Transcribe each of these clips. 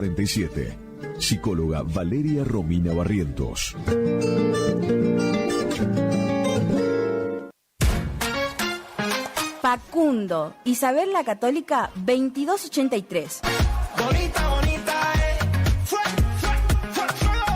47. Psicóloga Valeria Romina Barrientos. Facundo, Isabel la Católica, 2283. Bonita, bonita,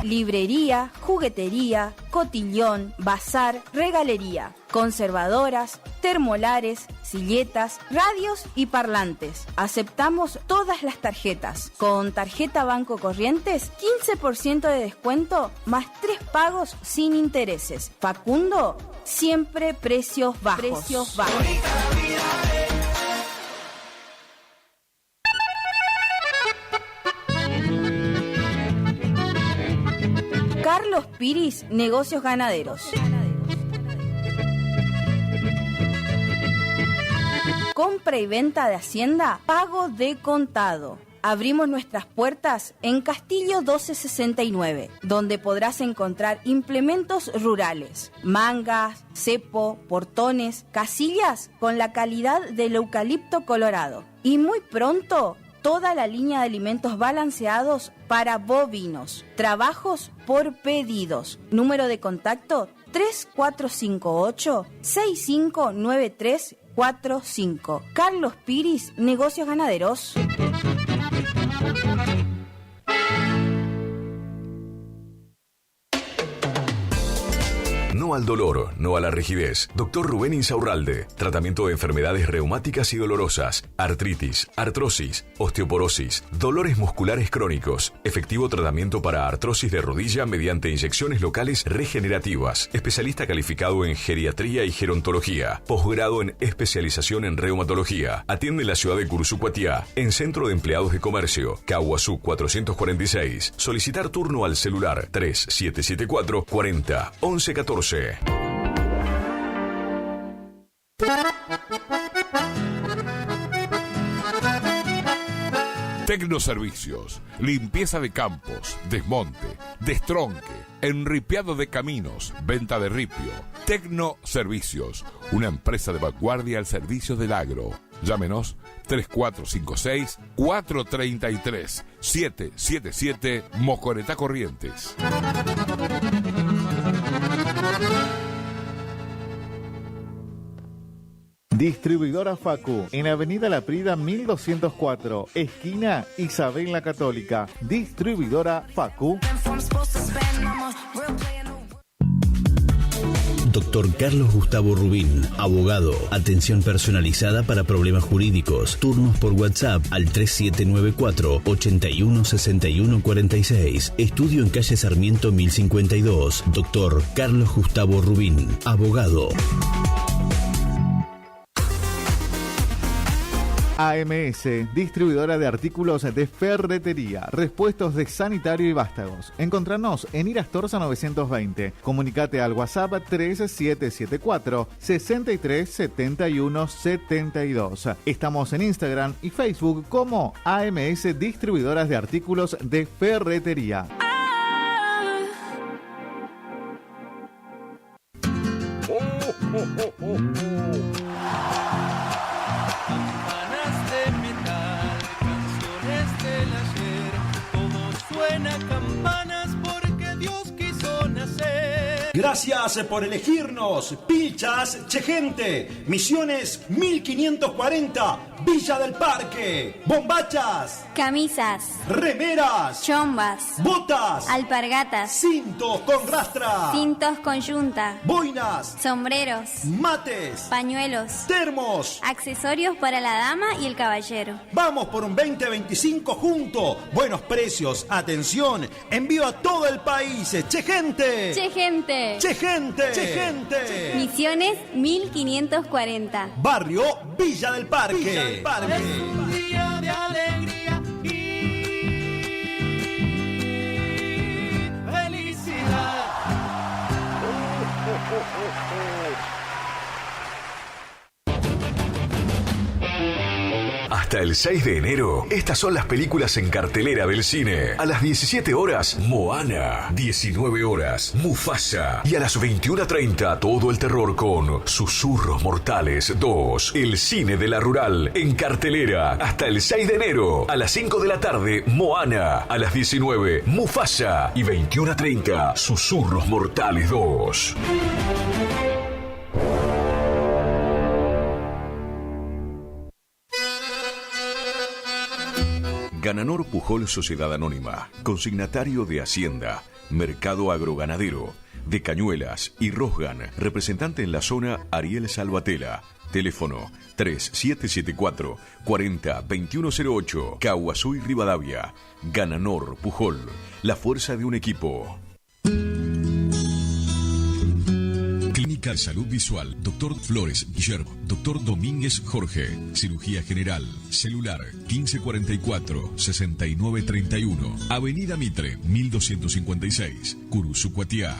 Librería, juguetería, cotillón, bazar, regalería, conservadoras, termolares, silletas, radios y parlantes. Aceptamos todas las tarjetas. Con tarjeta Banco Corrientes, 15% de descuento más 3 pagos sin intereses. Facundo, siempre precios bajos. Carlos Piris, Negocios Ganaderos. Compra y venta de hacienda, pago de contado. Abrimos nuestras puertas en Castillo 1269, donde podrás encontrar implementos rurales, mangas, cepo, portones, casillas con la calidad del eucalipto colorado. Y muy pronto, toda la línea de alimentos balanceados para bovinos. Trabajos por pedidos. Número de contacto 3458-659345. Carlos Piris, Negocios Ganaderos. No al dolor, no a la rigidez. Doctor Rubén Insaurralde. Tratamiento de enfermedades reumáticas y dolorosas, artritis, artrosis, osteoporosis, dolores musculares crónicos. Efectivo tratamiento para artrosis de rodilla mediante inyecciones locales regenerativas. Especialista calificado en geriatría y gerontología. Posgrado en especialización en reumatología. Atiende en la ciudad de Cursucuatiá, en Centro de Empleados de Comercio, Caguazú 446. Solicitar turno al celular 3774 40 11 14. Tecnoservicios, limpieza de campos, desmonte, destronque, enripiado de caminos, venta de ripio. Tecnoservicios, una empresa de vanguardia al servicio del agro. Llámenos 3456-433-777 Mocoretá Corrientes. Distribuidora Facu, en Avenida La Prida 1204, esquina Isabel la Católica. Distribuidora Facu. Doctor Carlos Gustavo Rubín, abogado. Atención personalizada para problemas jurídicos. Turnos por WhatsApp al 3794-816146. Estudio en calle Sarmiento 1052. Doctor Carlos Gustavo Rubín, abogado. AMS, distribuidora de artículos de ferretería, repuestos de sanitario y vástagos. Encontranos en Irastorza 920. Comunicate al WhatsApp 3774 637172. Estamos en Instagram y Facebook como AMS Distribuidoras de Artículos de Ferretería. Gracias por elegirnos. Pilchas Chegente. Misiones 1540. Villa del Parque. Bombachas. Camisas. Remeras. Chombas. Botas. Alpargatas. Cintos con rastra. Cintos con yunta. Boinas. Sombreros. Mates. Pañuelos. Termos. Accesorios para la dama y el caballero. Vamos por un 2025 juntos. Buenos precios. Atención. Envío a todo el país. Chegente. Chegente. Chegente. Chegente. Misiones 1540. Barrio Villa del Parque. Villa del Parque. Es un día de alegría y felicidad. Hasta el el 6 de enero, estas son las películas en cartelera del cine. A las 17 horas, Moana. 19 horas, Mufasa. Y a las 21:30, todo el terror con Susurros Mortales 2. El cine de la rural en cartelera hasta el 6 de enero. A las 5 de la tarde, Moana. A las 19, Mufasa. Y 21:30, Susurros Mortales 2. Gananor Pujol Sociedad Anónima, consignatario de Hacienda, Mercado Agroganadero, de Cañuelas y Rosgan, representante en la zona Ariel Salvatella, teléfono 3774 40 2108, Caaguazú y Rivadavia. Gananor Pujol, la fuerza de un equipo. Clínica Salud Visual, Dr. Flores Guillermo, Dr. Domínguez Jorge, Cirugía General, Celular 1544-6931, Avenida Mitre 1256, Curuzucuatiá.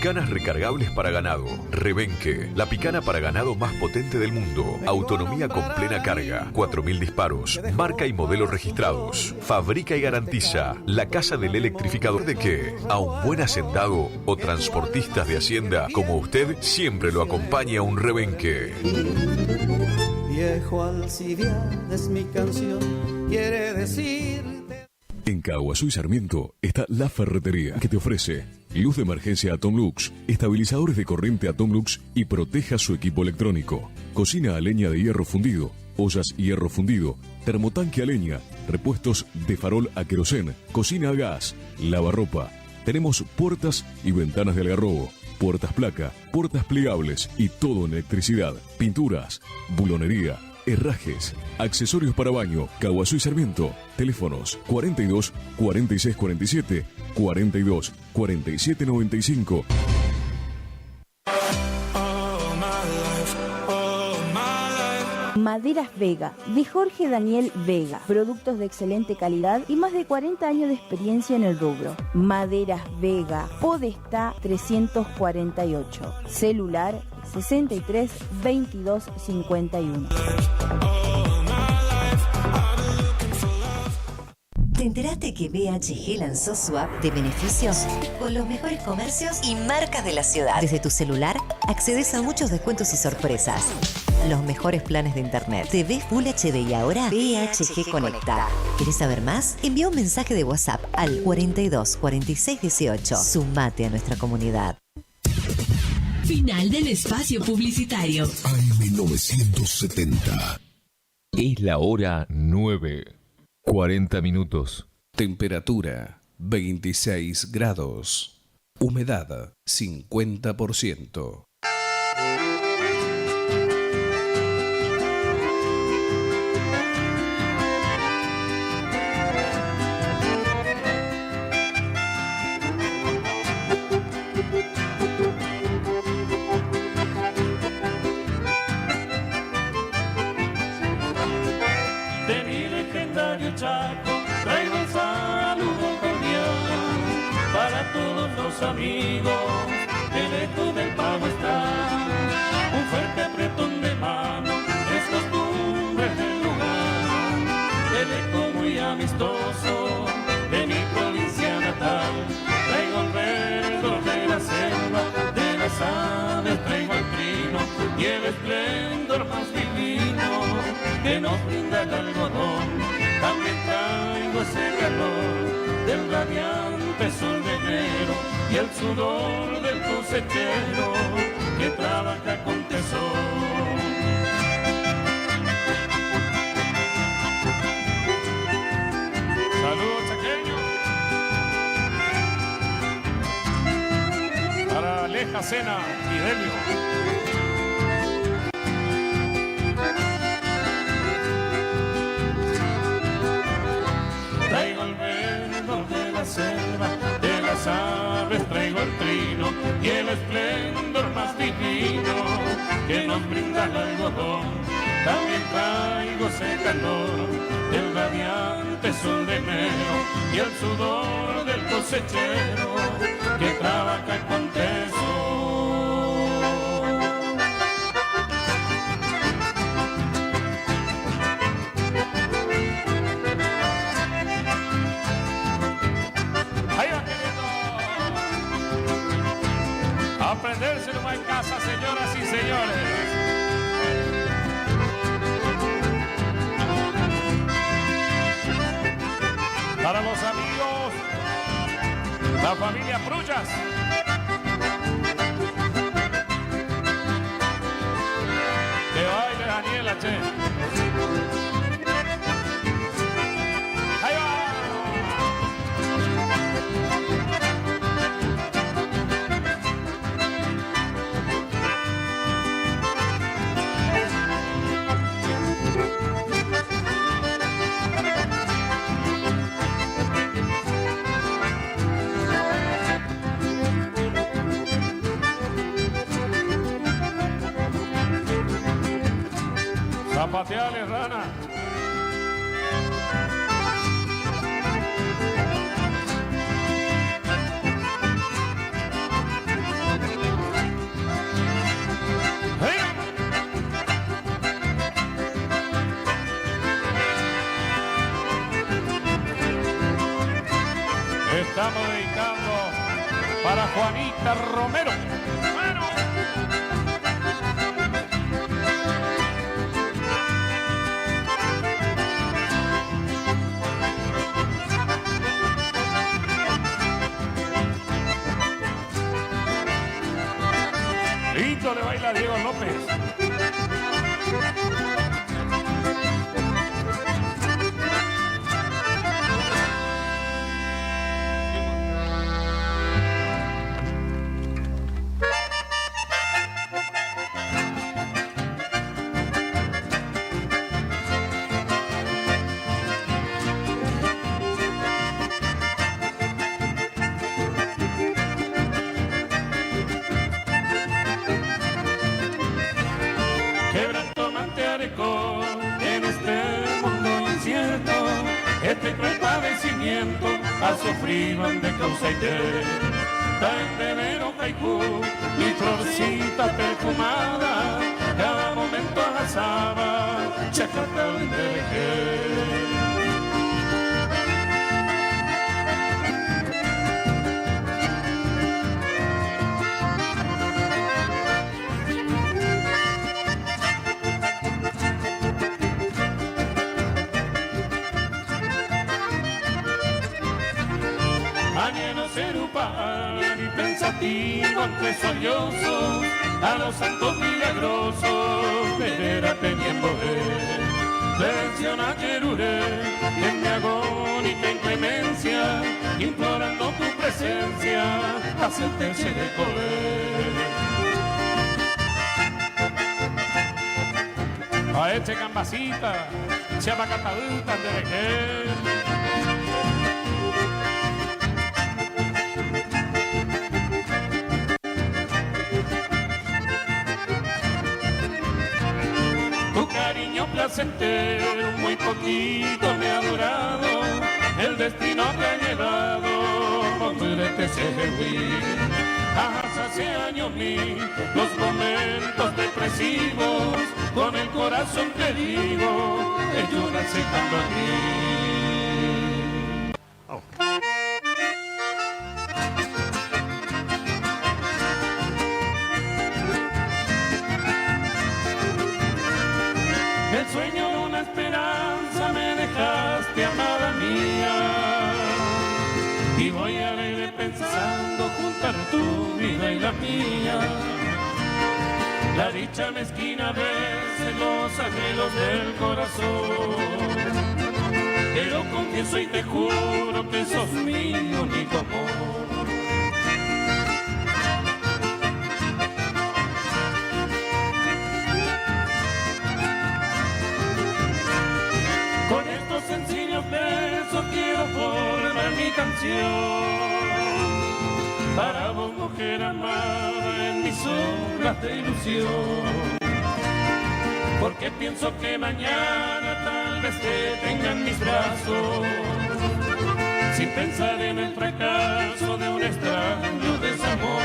Picanas recargables para ganado. Rebenque, la picana para ganado más potente del mundo. Autonomía con plena carga. 4.000 disparos. Marca y modelo registrados. Fabrica y garantiza la casa del electrificador de que a un buen hacendado o transportistas de hacienda como usted siempre lo acompaña un Rebenque. Viejo Alcibiades es mi canción, quiere decir. En Caaguazú y Sarmiento está La Ferretería, que te ofrece luz de emergencia Atomlux, estabilizadores de corriente Atomlux y proteja su equipo electrónico, cocina a leña de hierro fundido, ollas hierro fundido, termotanque a leña, repuestos de farol a querosén, cocina a gas, lavarropa. Tenemos puertas y ventanas de algarrobo, puertas placa, puertas plegables y todo en electricidad, pinturas, bulonería, herrajes, accesorios para baño. Caaguazú y Sarmiento. Teléfonos 42 46 47 42 47 95. Maderas Vega, de Jorge Daniel Vega. Productos de excelente calidad y más de 40 años de experiencia en el rubro. Maderas Vega, Podestá 348. Celular 63 22 51. ¿Te enteraste que BHG lanzó su app de beneficios con los mejores comercios y marcas de la ciudad? Desde tu celular accedes a muchos descuentos y sorpresas. Los mejores planes de internet, TV Full HD y ahora BHG Conecta. ¿Querés saber más? Envía un mensaje de WhatsApp al 42 46 18. Sumate a nuestra comunidad. Final del espacio publicitario. AM970. Es la hora 9:40. Temperatura 26 grados. Humedad 50%. Amigos, que lejos del pago está un fuerte apretón de mano, es costumbre del lugar, de lejos muy amistoso de mi provincia natal. Traigo el verdor de la selva, de las aves traigo el trino y el esplendor más divino que nos brinda el algodón. También traigo ese calor del radiante sol de enero y el sudor del cosechero que trabaja con tesón. Saludos chaqueños para Aleja Cena y Delio. Traigo el verdor de la selva, de las aves traigo el trino y el esplendor más divino que nos brinda el algodón. También traigo ese calor del radiante sol de enero y el sudor del cosechero que trabaja con tesón. Aprendérselo en casa, señoras y señores. Para los amigos, la familia Prullas. Que baile Daniela, che. Ahí va. Zapateale, rana. Estamos dedicando para Juanita Romero. Bueno. Lindo le baila Diego López. En este mundo incierto, este cruel padecimiento ha sufrido de causa y tan de enero caicú, mi florcita perfumada, cada momento arrasaba, chacata de vejez. Y pensativo ante sollozo a los santos milagrosos verá teniendo menciona Yeruré en mi agónica inclemencia implorando tu presencia hacerte de comer a este gambasita se llama catadita de vejez. Placentero, muy poquito me ha durado, el destino te ha llevado, mondurete se huir. Hace años mí, los momentos depresivos, con el corazón te digo, ellos secando aquí. El sueño de una esperanza me dejaste, amada mía, y voy alegre pensando juntar tu vida y la mía. La dicha mezquina vence los anhelos del corazón, pero confieso y te juro que sos mi único amor. Con estos sencillos versos quiero formar mi canción para vos, mujer amada, en mis horas de ilusión. Porque pienso que mañana tal vez te tenga en mis brazos, sin pensar en el fracaso de un extraño desamor.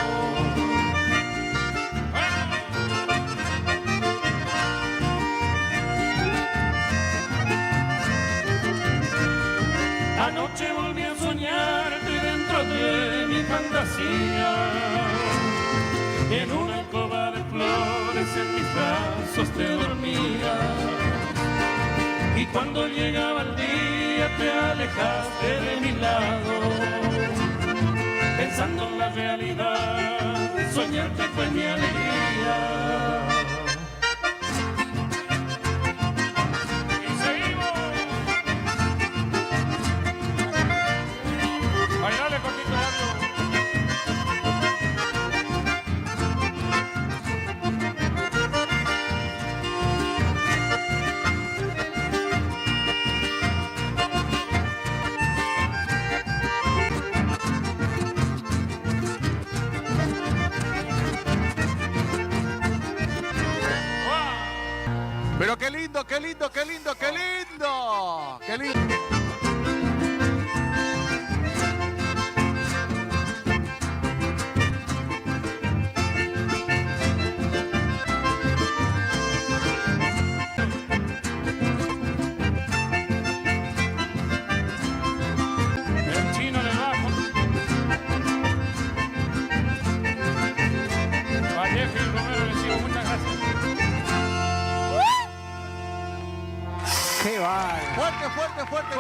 Anoche volví a soñarte dentro de mi fantasía, en una alcoba de flores en mis brazos te dormía, y cuando llegaba el día te alejaste de mi lado, pensando en la realidad, soñarte fue mi alegría. Pero qué lindo, qué lindo, qué lindo, qué lindo. Qué lindo. El chino le bajo. Vallejo y Romero les digo muchas gracias. ¡Qué va! Fuerte, fuerte, fuerte.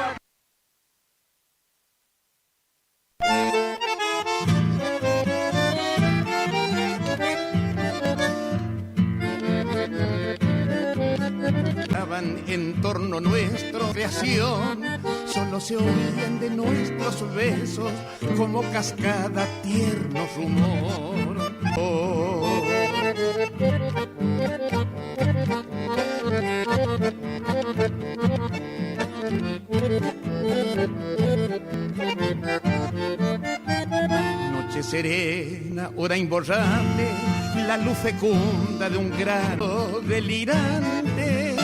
En torno a nuestra creación, solo se oían de nuestros besos como cascada tierno rumor. Oh. Noche serena, hora imborrable, la luz fecunda de un grano delirante,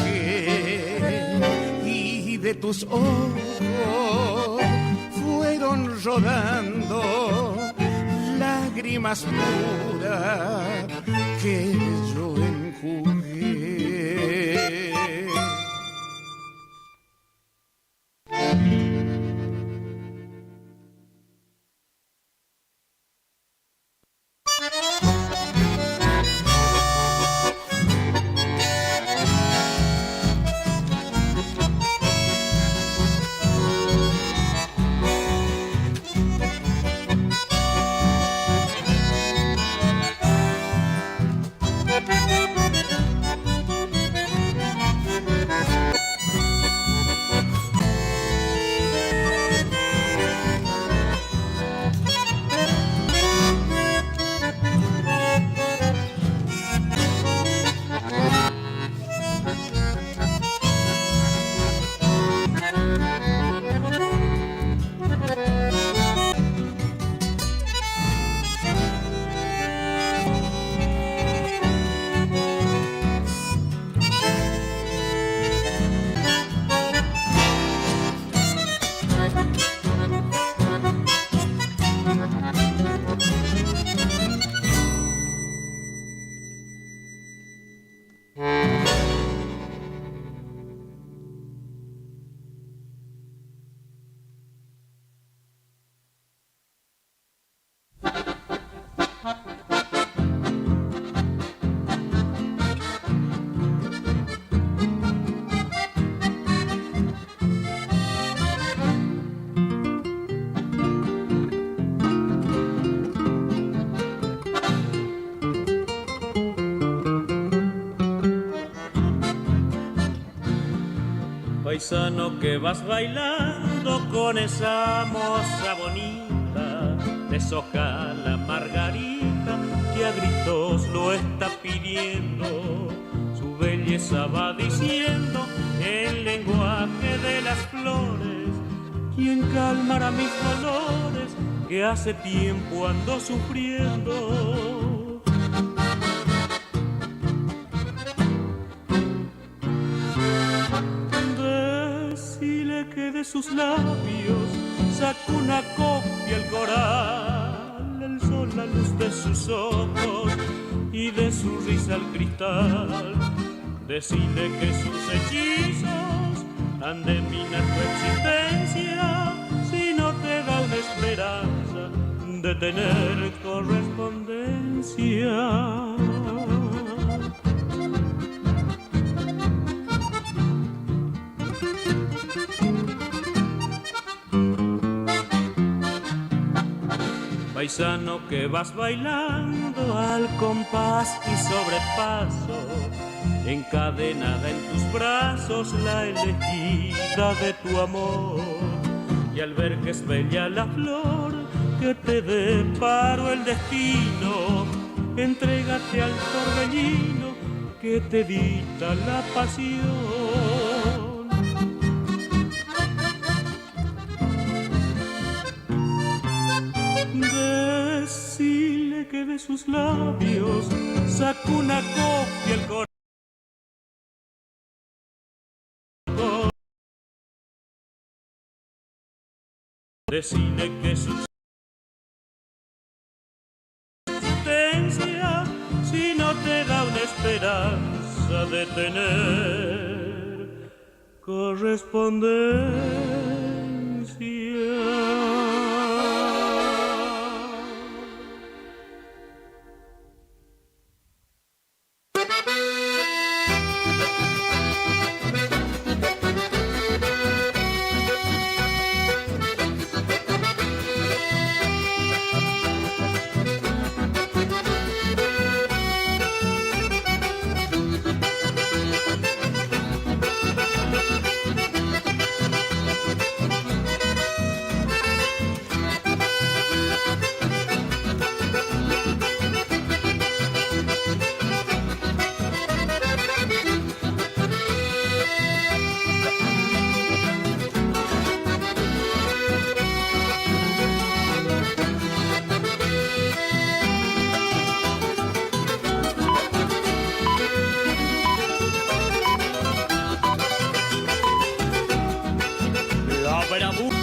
y de tus ojos fueron rodando lágrimas puras que yo enjugué. Paisano que vas bailando con esa moza bonita, deshoja la margarita que a gritos lo está pidiendo. Su belleza va diciendo el lenguaje de las flores. ¿Quién calmará mis dolores que hace tiempo ando sufriendo? sus labios sacó una copia el coral, el sol, la luz de sus ojos y de su risa el cristal. Decile que sus hechizos han de minar tu existencia si no te da una esperanza de tener correspondencia. Paisano que vas bailando al compás y sobrepaso, encadenada en tus brazos la elegida de tu amor. Y al ver que es bella la flor que te deparó el destino, entrégate al torbellino que te dicta la pasión. Decile que de sus labios sacó una copia el corazón. Decile que su existencia si no te da una esperanza de tener correspondencia. Bravura